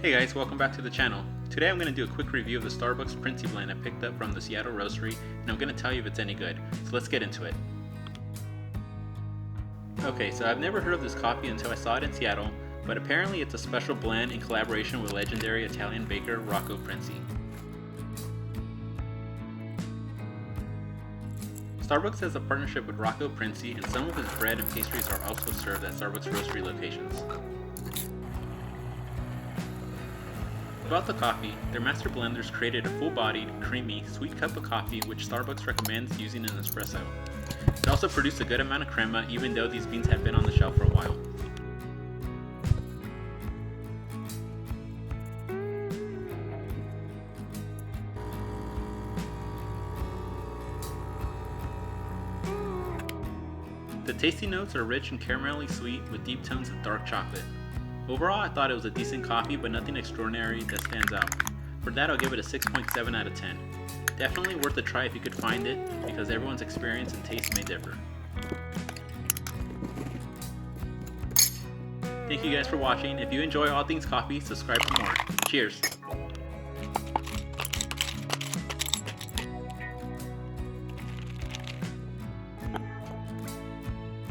Hey guys, welcome back to the channel. Today I'm going to do a quick review of the Starbucks Princi blend I picked up from the Seattle Roastery, and I'm going to tell you if it's any good. So let's get into it. Okay, so I've never heard of this coffee until I saw it in Seattle, but apparently it's a special blend in collaboration with legendary Italian baker Rocco Princi. Starbucks has a partnership with Rocco Princi, and some of his bread and pastries are also served at Starbucks Roastery locations. About the coffee, their master blenders created a full-bodied, creamy, sweet cup of coffee which Starbucks recommends using an espresso. It also produced a good amount of crema even though these beans have been on the shelf for a while. The tasty notes are rich and caramelly sweet with deep tones of dark chocolate. Overall, I thought it was a decent coffee, but nothing extraordinary that stands out. For that, I'll give it a 6.7 out of 10. Definitely worth a try if you could find it, because everyone's experience and taste may differ. Thank you guys for watching. If you enjoy all things coffee, subscribe for more. Cheers!